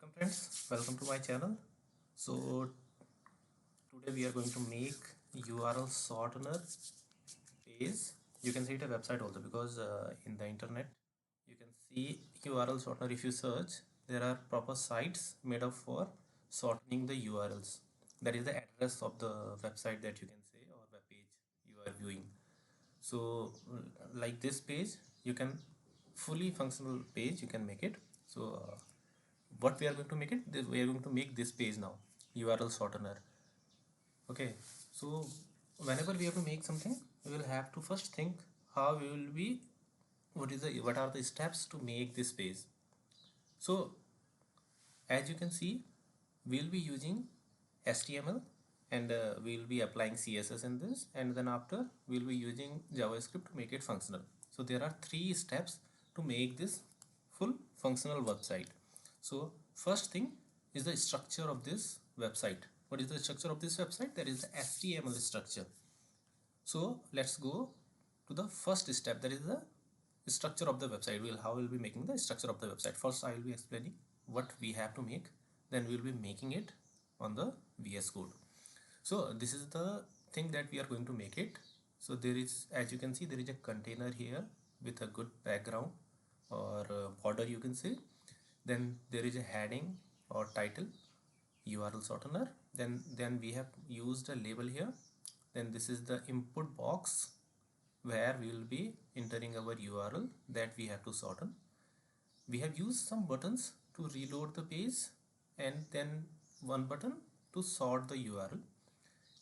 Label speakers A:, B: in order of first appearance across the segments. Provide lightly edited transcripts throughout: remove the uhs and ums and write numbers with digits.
A: Welcome friends, welcome to my channel. So today we are going to make URL shortener page. You can see it a website also because in the internet you can see URL shortener. If you search, there are proper sites made up for shortening the URLs. That is the address of the website that you can say or web page you are viewing. So like this page you can fully functional page you can make it. So what we are going to make it, we are going to make this page now, URL shortener. Okay, so whenever we have to make something, we will have to first think how we will be, what are the steps to make this page. So as you can see, we'll be using HTML, and we'll be applying CSS in this, and then after we'll be using JavaScript to make it functional. So there are three steps to make this full functional website. So first thing is the structure of this website. What is the structure of this website? That is the HTML structure. So let's go to the first step, that is the structure of the website. How we'll be making the structure of the website. First I will be explaining what we have to make, then we'll be making it on the VS Code. So this is the thing that we are going to make it. So there is, as you can see, there is a container here with a good background or border you can say. Then there is a heading or title, URL shortener. Then we have used a label here. Then this is the input box where we will be entering our URL that we have to shorten. We have used some buttons to reload the page, and then one button to sort the URL.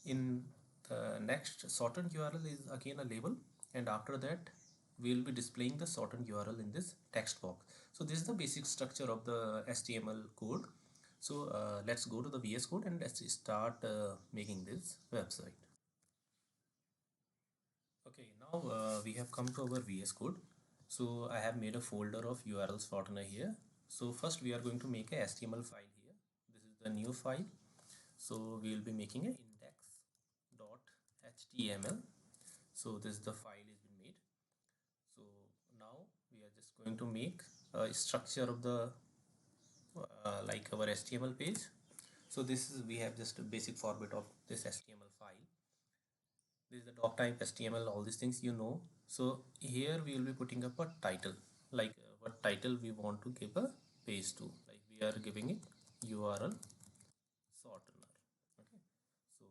A: In the next, shortened URL is again a label, and after that we will be displaying the shortened URL in this text box. So this is the basic structure of the HTML code. So let's go to the VS Code and let's start making this website. Okay, now we have come to our VS Code. So I have made a folder of URL shortener here. So first we are going to make a HTML file here. This is the new file. So we will be making a index.html. So this is the file is been made. So now we are just going to make a structure of the like our HTML page. So this is, we have just a basic format of this HTML file. This is the doc type HTML, all these things you know. So here we will be putting up a title, like what title we want to give a page to, like we are giving it URL shortener. Okay, so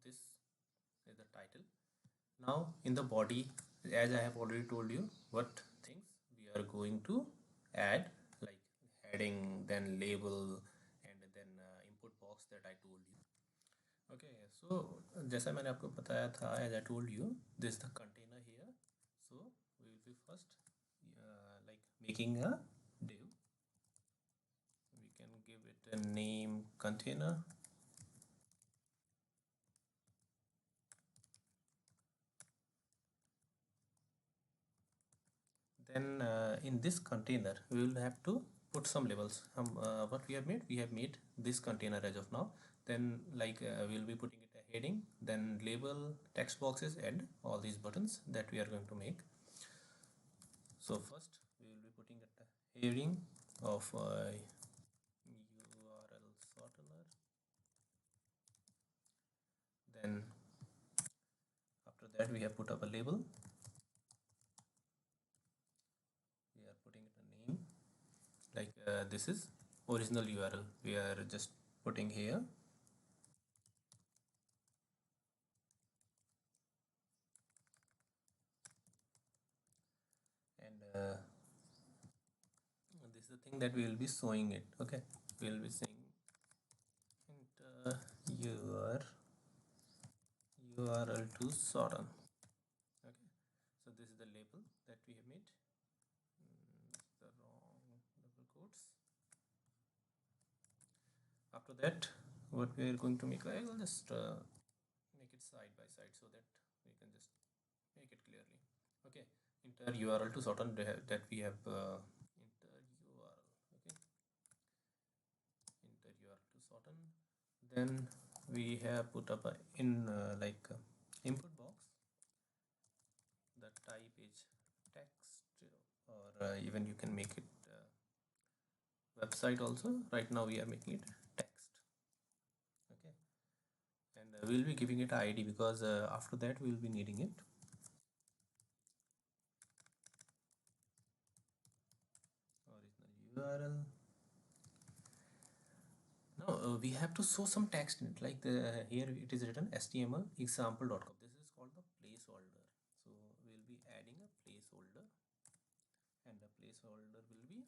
A: this is the title. Now in the body, as I have already told you what things we are going to add, like heading, then label, and then input box that I told you. Okay, so जैसा मैंने आपको बताया था, as I told you, this is the container here. So we will be first like making a div. We can give it a name container. Then in this container we will have to put some labels. What we have made this container as of now. Then like we'll be putting it a heading, then label, text boxes, and all these buttons that we are going to make. So first we will be putting a heading of URL shortener. Then after that we have put up a label. We are putting it a name, like this is original URL. We are just putting here. And this is the thing that we will be showing it. Okay, we will be saying enter your URL to shorten. Okay, so this is the label that we have made. The wrong double quotes. After that, what we are going to make, I will just make it side by side so that we can just make it clearly. Okay, enter URL to shorten, that we have enter URL. Okay, enter URL to shorten. Then we have put up a input box. The type is text, or even you can make it website also. Right now we are making it text. Okay, and we'll be giving it id because after that we will be needing it. Original url. Now we have to show some text in it, like here it is written html example.com. This is called the placeholder. So we'll be adding a placeholder, and the placeholder will be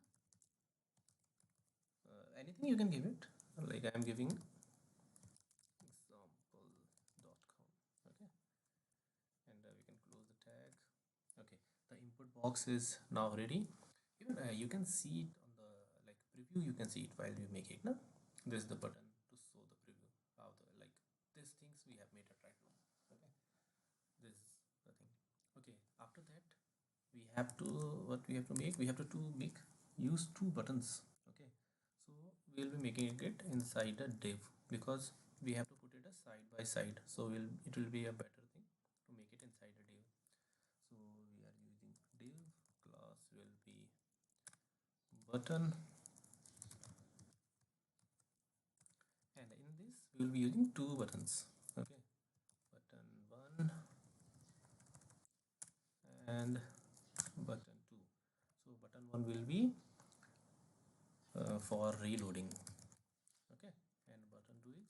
A: anything you can give it, like I am giving example.com. Okay, and we can close the tag. Okay, the input box is now ready. Even you can see it on the like preview, you can see it while you make it. Now this is the button to show the preview how the like these things we have made it right now. Okay, this is the thing. Okay, after that we have to, what we have to make, we have to make use two buttons. Okay, so we'll be making it inside a div because we have to put it a side by side, so it will be a better thing to make it inside a div. So we are using div class will be button, and in this we will be using two buttons. Okay, button 1 and button 2. So button 1 will be for reloading. Okay, and button 2 is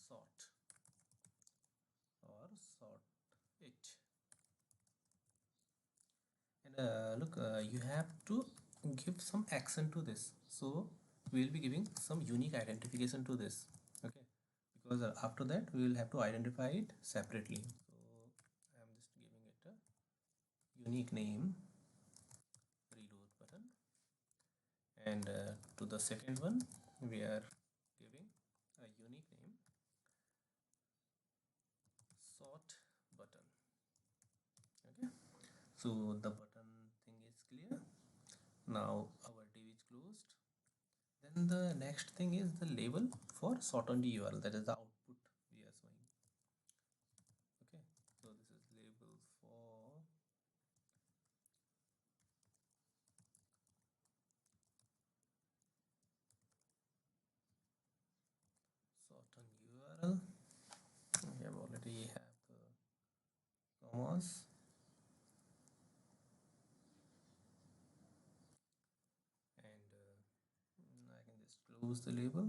A: sort or sort it. And look, you have to give some accent to this, so we will be giving some unique identification to this. Okay, because after that we will have to identify it separately. So I am just giving it a unique name, reload button, and to the second one we are giving a unique name, sort button. Okay, so the button thing is clear. Now our div is closed. Then the next thing is the label for shortened URL, that is the output we are showing. Okay, so this is label for shortened URL. We have already have the commas, and I can just close the label.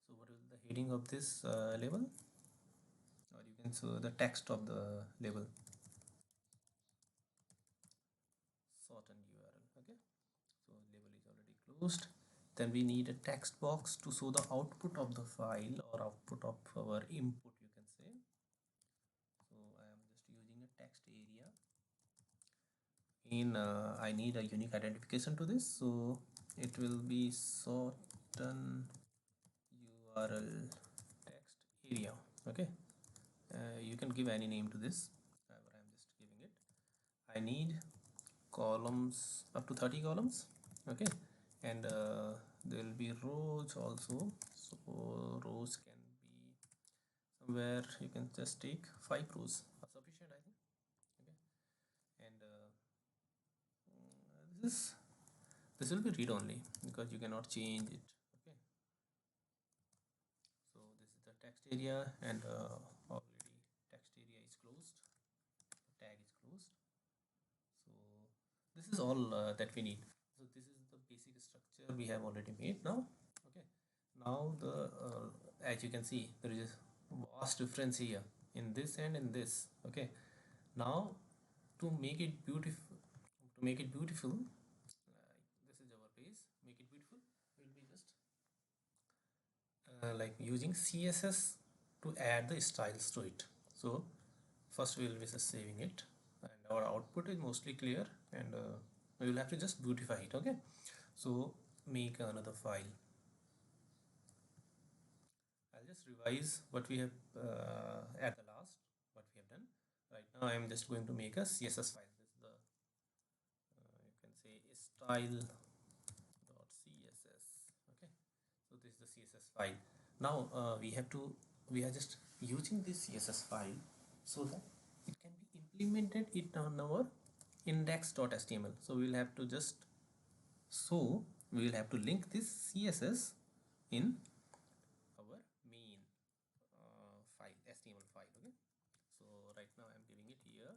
A: So what is the heading of this label, or you can show the text of the label, shortened URL. Okay, so label is already closed. Then we need a text box to show the output of the file or output of our input, you can say. So I am just using a text area. In I need a unique identification to this, so it will be shorten URL text area. Okay, you can give any name to this, however I am just giving it. I need columns up to 30 columns. Okay, and there will be rows also, so rows can be somewhere, you can just take 5 rows are sufficient, I think. Okay, and this will be read only because you cannot change it. Okay, so this is the text area, and already text area is closed, the tag is closed. So this is all that we need. So this is the basic structure we have already made now. Okay, now the as you can see, there is a vast difference here in this and in this. Okay, now to make it beautiful, this is our base, make it beautiful, we'll be just like using CSS to add the styles to it. So first we will be just saving it, and our output is mostly clear, and we will have to just beautify it. Okay, so make another file. I'll just revise what we have at the last, what we have done. Right now I am just going to make a CSS file. This is the you can say style.css. Okay, so this is the CSS file. Now we are just using this CSS file so that it can be implemented it on our index.html. So we'll have to just show we will have to link this CSS in our main file, HTML file. Okay, so right now I'm giving it here.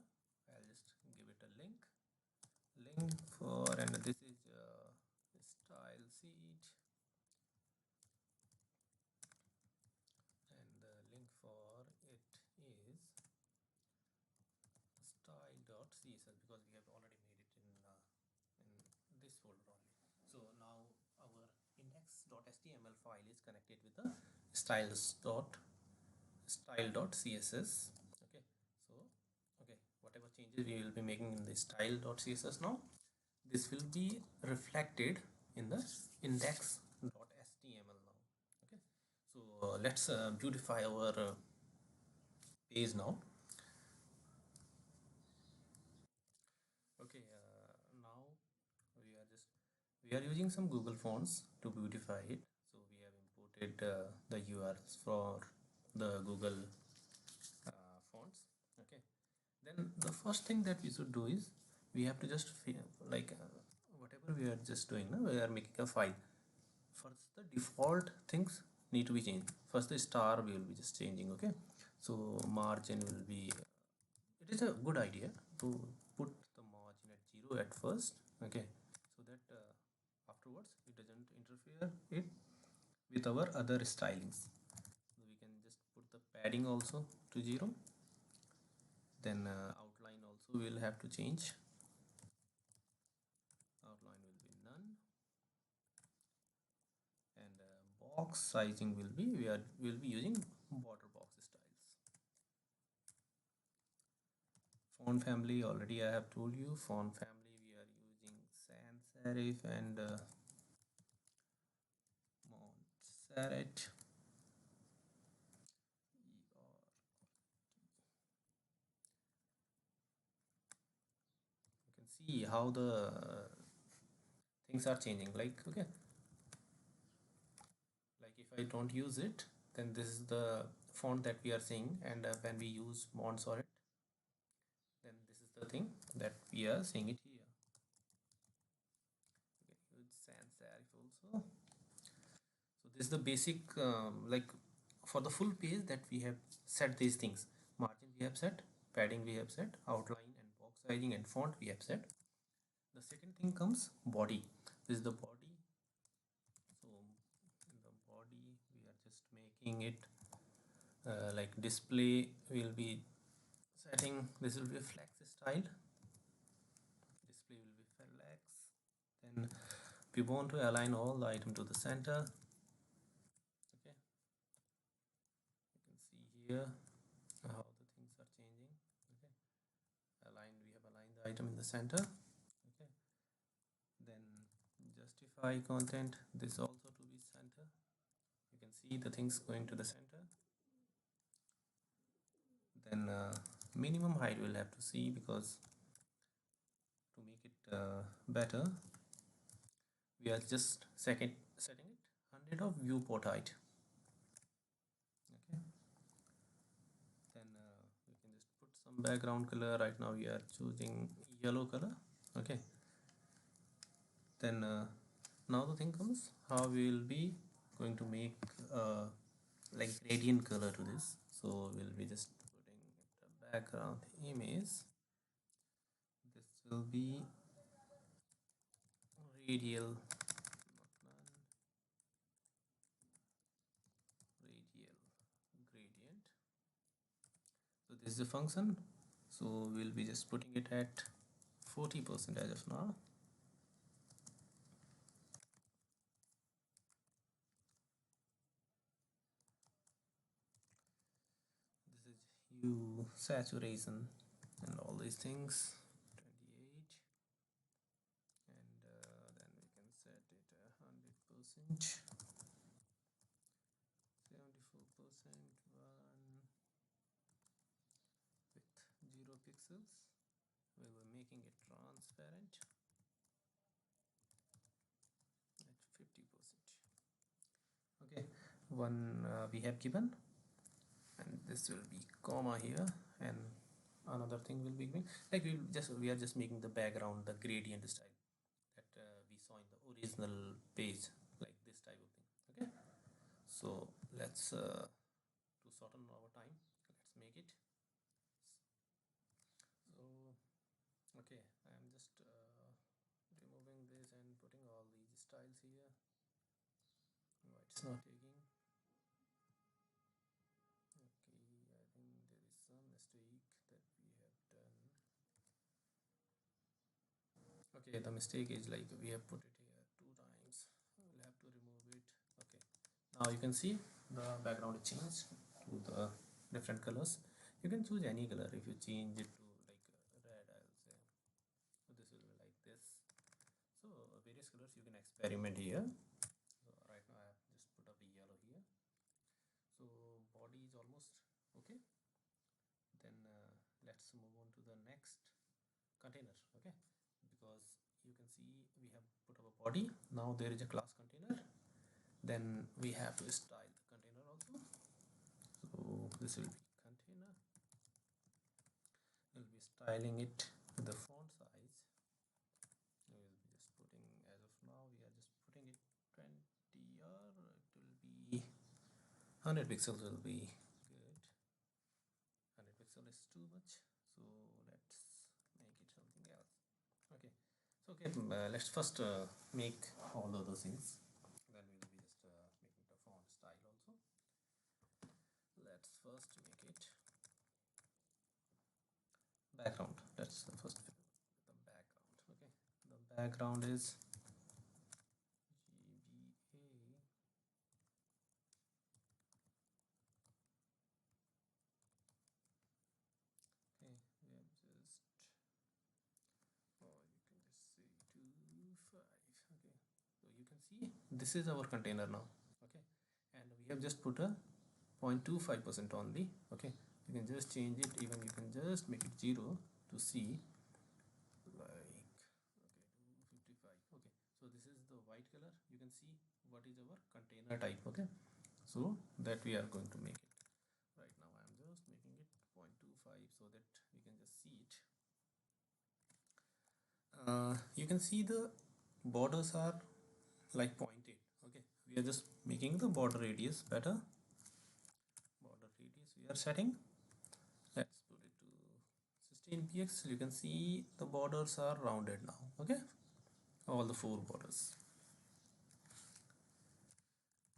A: I'll just give it a link for, and this is style sheet, and the link for it is style.css, because we have already made it in this folder only. So now our index.html file is connected with the style.css. Okay, so okay, whatever changes we will be making in the style.css, now this will be reflected in the index.html now. Okay, so let's beautify our page now. Okay, now we are using some Google fonts to beautify it. So we have imported the URLs for the Google fonts. Okay, then the first thing that we should do is we have to just like whatever we are just doing now, we are making a file. First the default things need to be changed. First the star we will be just changing. Okay, so margin will be, it is a good idea to put the margin at 0 at first. Okay, so that afterwards it doesn't interfere it with our other stylings. So we can just put the padding also to 0. Then outline also will have to change. Outline will be none, and box sizing will be, will be using border box styles. Font family, already I have told you, font family we are using sans serif and Montserrat. You can see how the things are changing. Like okay, like if I don't use it, then this is the font that we are seeing, and when we use Montserrat, then this is the thing that we are seeing it here. You can use sans serif also. So this is the basic like for the full page that we have set these things. Margin we have set, padding we have set, outline and box sizing and font we have set. The second thing comes body. This is the body. So in the body we are just making it like display will be setting, this will be a flex style. Display will be flex. Then we want to align all the item to the center. Okay, you can see here how the things are changing. Okay, aligned, we have aligned the item in the center. Okay, then justify content, this also to be center. You can see the things going to the center. Then minimum height we'll have to see, because to make it better we are just setting it 100 of viewport height. Okay, then we can just put some background color. Right now we are choosing yellow color. Okay, then now the thing comes how we will be going to make like gradient color to this. So we'll be just putting the background image, this will be radial, not none, radial gradient. So this is the function, so we'll be just putting it at 40% as of now. This is hue, saturation and all these things, 28, and then we can set it 100%, 74%, 1 with 0 pixels. We were making it transparent at 50%. Okay, one we have given, and this will be comma here, and another thing will be like we are just making the background the gradient style that we saw in the original page, like this type of thing. Okay, so let's to shorten our time, let's make it. So okay, I am just removing this and putting all these styles here. Why it's not taking? Okay, I think there is some mistake that we have done. Okay, the mistake is like we have put it here 2 times. We'll have to remove it. Okay, now you can see the background is changed to the different colors. You can choose any color. If you change it to like red, I'll say, so this will be like this. So various colors you can experiment here. So right now I have just put up the yellow here. So body is almost okay. Then let's move on to the next container. Okay, because you can see we have put up a body. Now there is a class container. Then we have to style the container also. So this will be container. We'll be styling it with the font size. We will be just putting, as of now we are just putting it 20, or it will be 100 pixels will be good. 100 pixel is too much, so let's make it something else. Okay, so okay, let's first make all the other things, then we'll be just making the font style also. Let's first make it background. Let's first fill the background. Okay, the background is GBA. Okay, we have just, or you can just say 25. Okay, so you can see this is our container now. Okay, and we have just put a 0.25% only. Okay, you can just change it, even you can just make it 0 to see, like, okay, 255. Okay, so this is the white color. You can see what is our container type. Okay, so that we are going to make it. Right now I am just making it 0.25 so that we can just see it. You can see the borders are like pointed. Okay, we are just making the border radius better. Border radius we are setting. Let's put it to 16 px. You can see the borders are rounded now. Okay, all the 4 borders.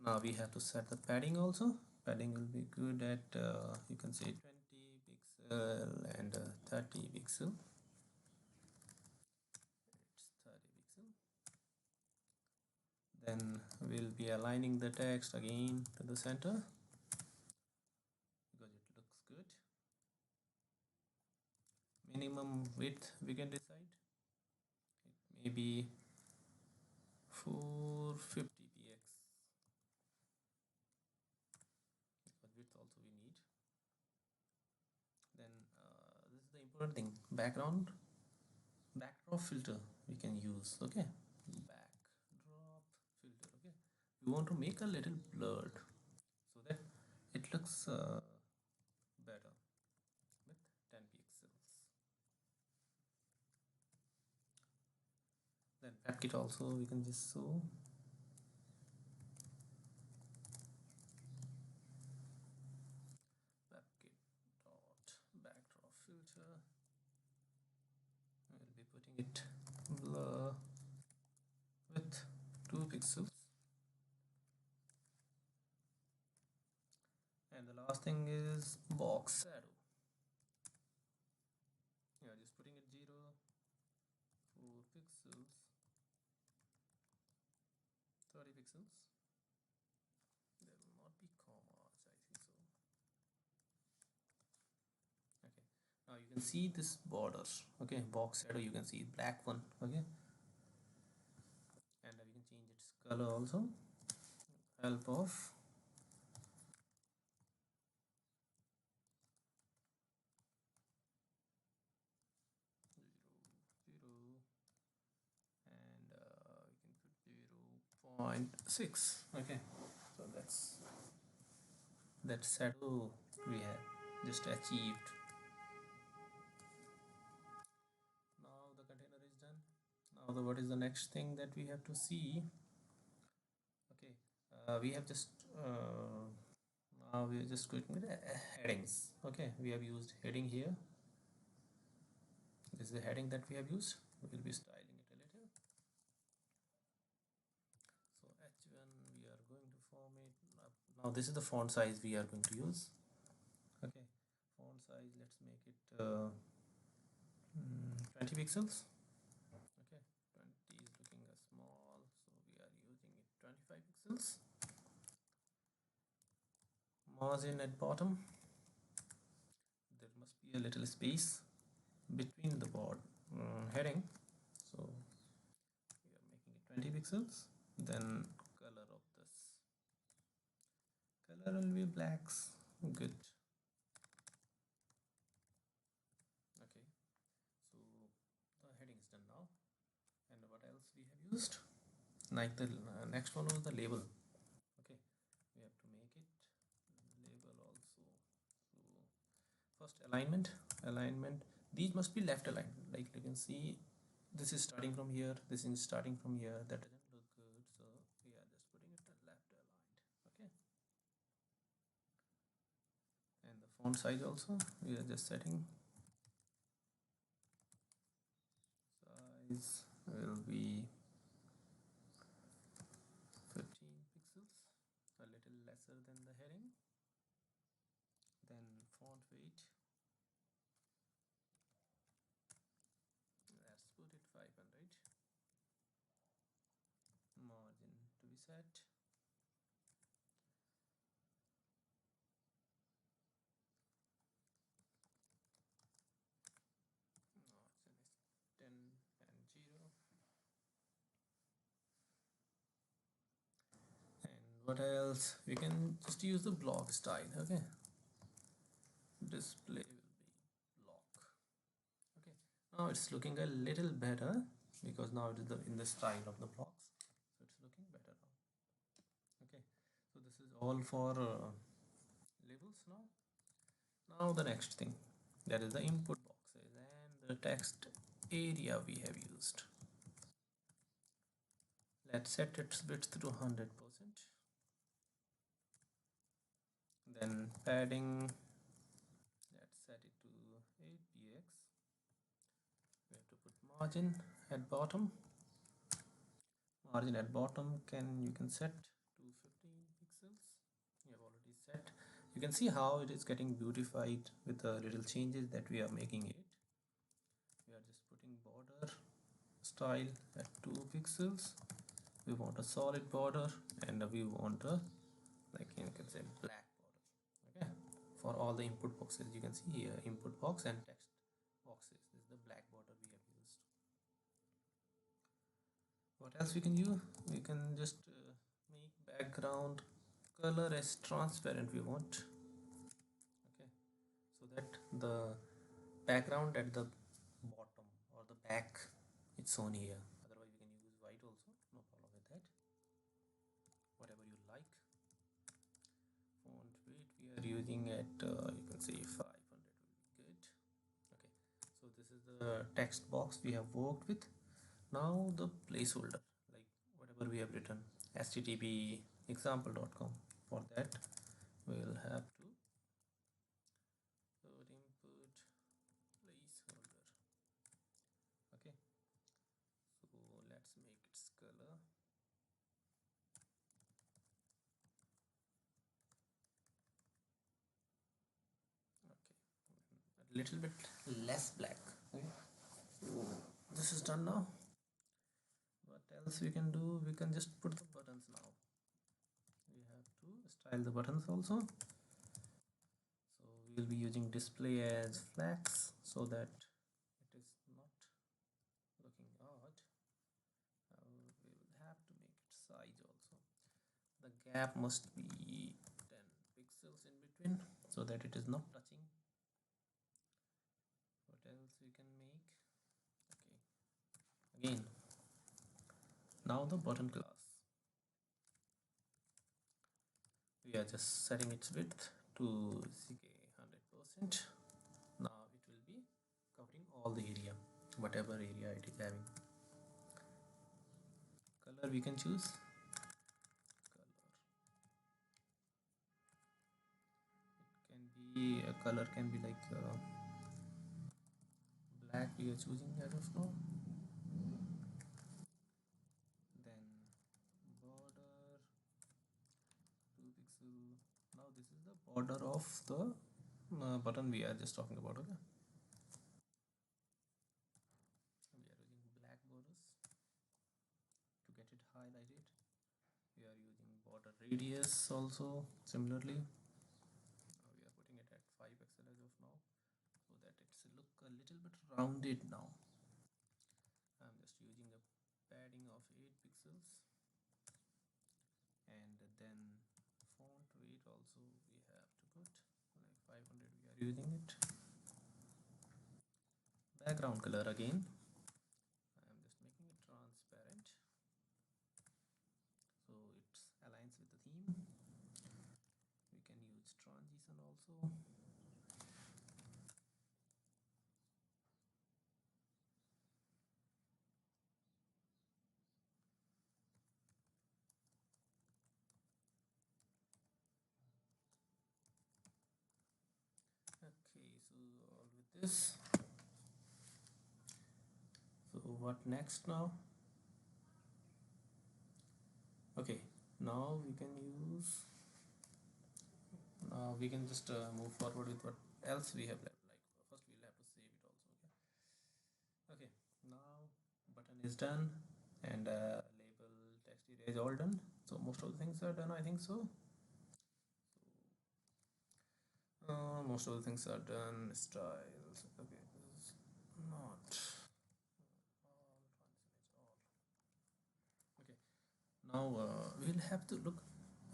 A: Now we have to set the padding also. Padding will be good at you can say 20 pixel and 30 pixel. It's 30 pixel. Then we'll be aligning the text again to the center because it looks good. Minimum width we can decide. It may be 450 px because width also we need. Then this is the important thing, backdrop filter we can use. Okay, backdrop filter. Okay, we want to make a little blurred so that it looks better with 10 pixels. Then WebKit also we can just show. WebKit dot backdrop filter. We'll be putting it blur with 2 pixels. And the last thing is box shadow. Yeah, just putting it 0, 4 pixels, 30 pixels. There will not be commas, I think so. Okay, now you can see this border. Okay, box shadow, you can see black one. Okay, and we can change its color also. Help of and we can put 0.6. Okay, so that's that shadow we have just achieved. Now the container is done. Now what is the next thing that we have to see? Okay, we have just now we are just going with headings. Okay, we have used heading here. This is the heading that we have used. We will be styling it a little. So H1 we are going to form it. Now this is the font size we are going to use. Okay, font size, let's make it 20 pixels. Okay, 20 is looking small, so we are using it 25 pixels. Margin at bottom, there must be a little space between the board heading, so we are making it 20 pixels. Then color of this, color will be blacks. Good. Okay, so the heading is done now. And what else we have used? Like the next one was the label. Okay, we have to make it label also. So first alignment. These must be left aligned. Like you can see, this is starting from here, this is starting from here. That doesn't look good, so we are just putting it left aligned. Okay, and the font size also we are just setting. Size will be 15 pixels, a little lesser than the heading. Then font weight, let's put it 500. Margin to be set. Margin is 10 and 0. And what else? We can just use the block style. Okay, display will be block. Okay, now it's looking a little better because now it is in the style of the blocks, so it's looking better now. Okay, so this is all for labels. Now the next thing, that is the input boxes and the text area we have used. Let's set its width to 100%. Then padding, let's set it to 8px. We have to put margin at bottom. Margin at bottom you can set to 15 pixels. We have already set. You can see how it is getting beautified with the little changes that we are making it. We are just putting border style at 2 pixels. We want a solid border and we want a, like you can say, black border. Okay, for all the input boxes you can see here, input box and text boxes. This is the black border we have used. What else we can use? We can just make background color as transparent we want. Okay, so that the background at the bottom or the back it's shown here. Otherwise we can use white also, no problem with that, whatever you like. Font weight we are using at you can say 500 will be good. Okay, so this is the text box we have worked with. Now the placeholder, like whatever we have written, http example.com. For that we will have to put input placeholder. Okay, so let's make its color. Okay, a little bit less black. Okay, so this is done now. What else we can do? We can just put the buttons now. We have to style the buttons also. So we will be using display as flags so that it is not looking odd. We will have to make it size also. The gap must be 10 pixels in between so that it is not touching. What else we can make? Okay, again, now the button class. We are just setting its width to 100%. Now it will be covering all the area, whatever area it is having. color we can choose. Color can be like black we are choosing as of now. Then border 2 pixel. Now this is the border of the button we are just talking about. Okay, we are using black borders to get it highlighted. We are using border radius also similarly. We are putting it at 5 pixel as of now so that it's look a little bit rounded now. I'm just using a padding of 8 pixels, and then font weight also we have to put like 500. We are using it. Background color again, I am just making it transparent so it aligns with the theme. We can use transition also. Okay, so all with this. So what next now? Okay, now we can use. Now we can just move forward with what else we have left. Like first we'll have to save it also. Okay. Okay. Now button is done, and label text area is all done. So most of the things are done, I think so. Most of the things are done. Styles. Okay. This is not. Okay. Now we'll have to look.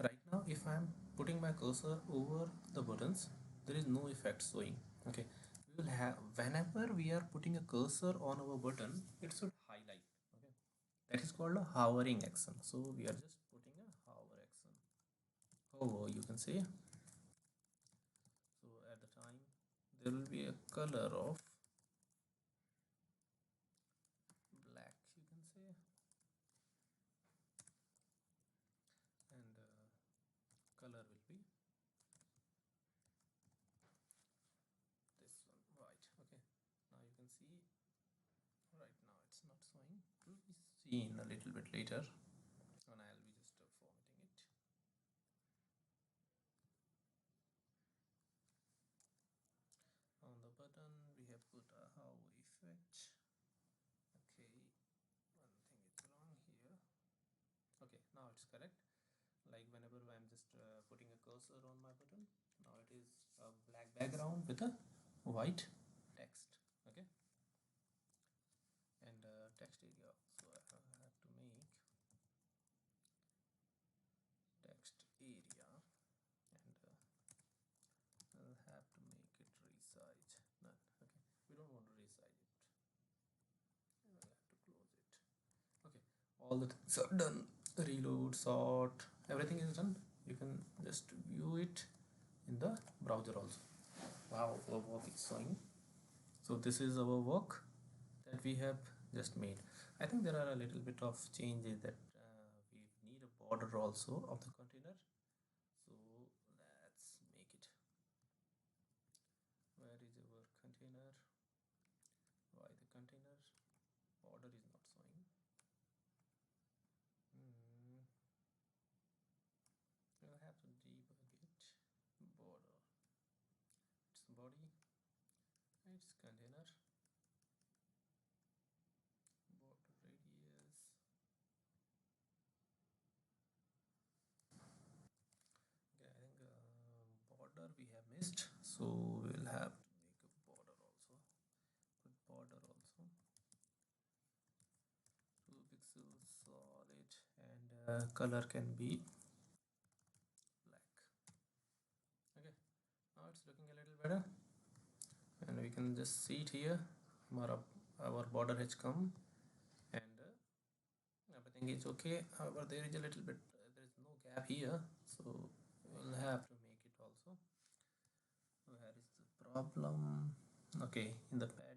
A: Right now, if I'm putting my cursor over the buttons, there is no effect showing. Okay. We will have whenever we are putting a cursor on our button, it should highlight. Okay. That is called a hovering action. So we are just putting a hover action. Oh, you can see. So at the time, there will be a color of black, you can say, and color will be this one, white. Okay. Now you can see. Right now it's not showing. It will be seen a little bit later when I'll be just formatting it. On the button we have put a hover effect. Okay, one thing is wrong here. Okay, now it's correct. Like whenever I'm just putting a cursor on my button, now it is a black background with a white text. Okay, and text area, so I have to make text area, and I'll have to make it resize. None. Okay, we don't want to resize it. I'll have to close it. Okay, all the things are done. Reload, sort, everything is done. You can just view it in the browser also. Wow, our work is showing. So this is our work that we have just made. I think there are a little bit of changes that we need a border also of the container. So let's make it. Where is our container? Why the container border is not showing? We'll have to debug it. Border, it's body, it's container, border radius. Okay, I think border we have missed, so we'll have to make a border also. Put border also. 2 pixels solid, and color can be black. Okay, now it's looking a little better, and we can just see it here. Our border has come, and everything is okay. However, there is a little bit, there is no gap here, so we'll have to make it also. Where is the problem? Okay, in the padding